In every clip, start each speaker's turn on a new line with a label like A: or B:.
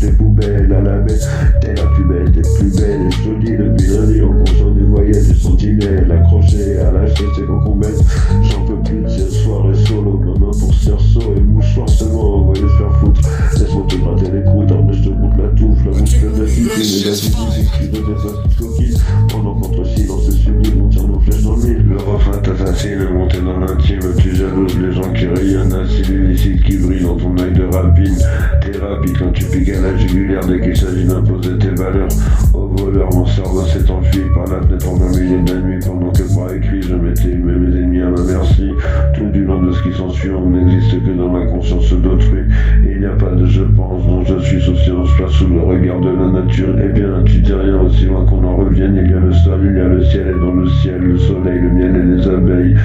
A: tes poubelles à la baie. T'es la plus belle, t'es plus belle, et je te dis depuis lundi, en conscient des voyelles, des sentinelles accrochées à la chaise, c'est quand qu'on baisse. J'en peux plus de cette soirée solo, ma main pour cerceau et mouchoir seulement envoyé se faire foutre. Laisse-moi te gratter les croûtes, mais je te goûte la touffe, la bouche pleine d'acidité, les acidités, cris de désastre coquille. Pendant contre silence et sublime, on tire nos flèches dans le mille. Le refrain t'assassine, monté dans l'intime, tu jalouses les gens qui rayonnent, ainsi l'illicite qui brille dans ton œil de rapine. Thérapie quand tu piques à la jugulaire dès qu'il s'agit d'imposer tes valeurs aux voleurs. Mon cerveau s'est enfui par la fenêtre en plein milieu de la nuit, pendant que par écrit je mettais mes ennemis à ma merci. Tout du long de ce qui s'ensuit, on n'existe que dans ma conscience d'autrui. Il n'y a pas de je pense, dont je suis souciant, je passe sous le regard de la nature. Eh bien, tu dis rien, aussi loin qu'on en revienne. Il y a le sol, il y a le ciel, et dans le ciel, le soleil, le miel et les abeilles.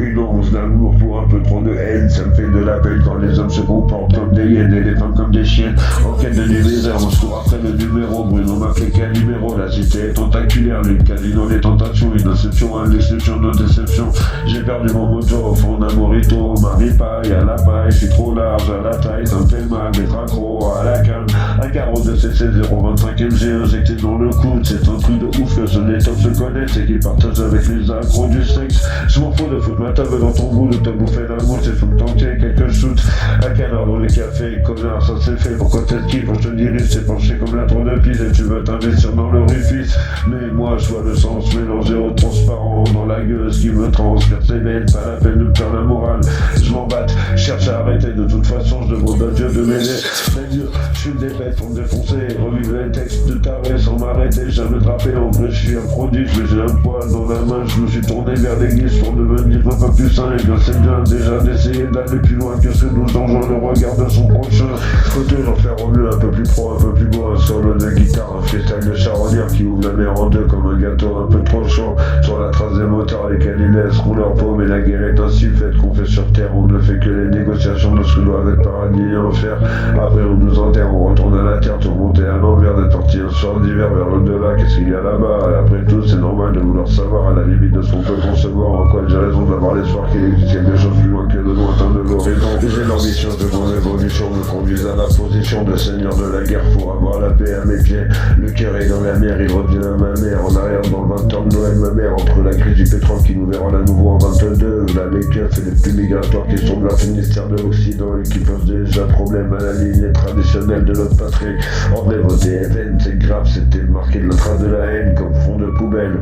A: Une once d'amour pour un peu trop de haine, ça me fait de la peine quand les hommes se comportent comme des hyènes et les femmes comme des chiennes. En quête de désert, on se court après le numéro. Bruno m'a fait quel numéro? La cité est tentaculaire, l'une casino, les tentations, une inception, une déception, nos déceptions. J'ai perdu mon mojo au fond d'un morito, ma ripaille à la paille, je suis trop large à la taille, ça me fait mal d'être accro à la canne. Un carreau de CC 025 MG injecté dans le coude, c'est un truc de ouf que les tops se connaissent et qu'ils partagent avec les accros du sexe. Je m'en fous de foutre ma table dans ton bout, de te bouffer la mouche, c'est faut me tenter quelques shoots. À quelle heure dans les cafés, connard, ça c'est fait, pourquoi t'esquives, quand je te dirige, c'est penché comme la tour de piste et tu veux t'investir dans l'orifice. Mais moi je vois le sens mélangé au transparent dans la gueule, ce qui me transfère ses veines, pas la peine de me faire la morale. Je m'en batte, cherche à arrêter, de toute façon je demande à Dieu de m'aider. Mais Dieu, je suis des bêtes pour me défoncer, revivre les textes de taré sans m'arrêter, jamais drapé, en vrai je suis un prodige, mais j'ai un poil dans la main, je me suis tourné vers l'église pour devenir un peu plus sain, et bien c'est bien déjà d'essayer d'aller plus loin que ce que nous enjoint le regard de son prochain. Côté j'en faire au mieux, un peu plus pro, un peu plus beau, un solo de guitare, un freestyle de charognard qui ouvre la mer en deux comme un gâteau un peu trop chaud, sur la trace des motards lesquels ils laisseront leur peau, mais la guerre est ainsi faite qu'on fait sur terre, on ne fait que les négociations de ce que doivent être paradis et enfer. Après on nous enterre, on retourne à la terre, tout remonter à l'envers, d'être parti un soir d'hiver vers l'au-delà, qu'est-ce qu'il y a là-bas? Et après tout c'est normal de vouloir savoir, à la limite de ce qu'on peut concevoir, en quoi j'ai raison d'avoir l'espoir qu'il existe quelque chose plus loin que de lointain de l'horizon. J'ai l'ambition de mon évolution me conduise à la position de seigneur de la guerre pour avoir la paix à mes pieds. Le cœur est dans la mer, il revient à ma mère, en arrière dans le 20 ans de Noël ma mère, entre la crise du pétrole qui nous verra à nouveau en 22, la keufs et les plus migratoires qui sont de la Finistère de l'Occident et qui posent déjà problème à la lignée traditionnelle de notre patrie. En vrai, vos DFN, c'est grave, c'était marqué de la trace de la haine comme fond de poubelle.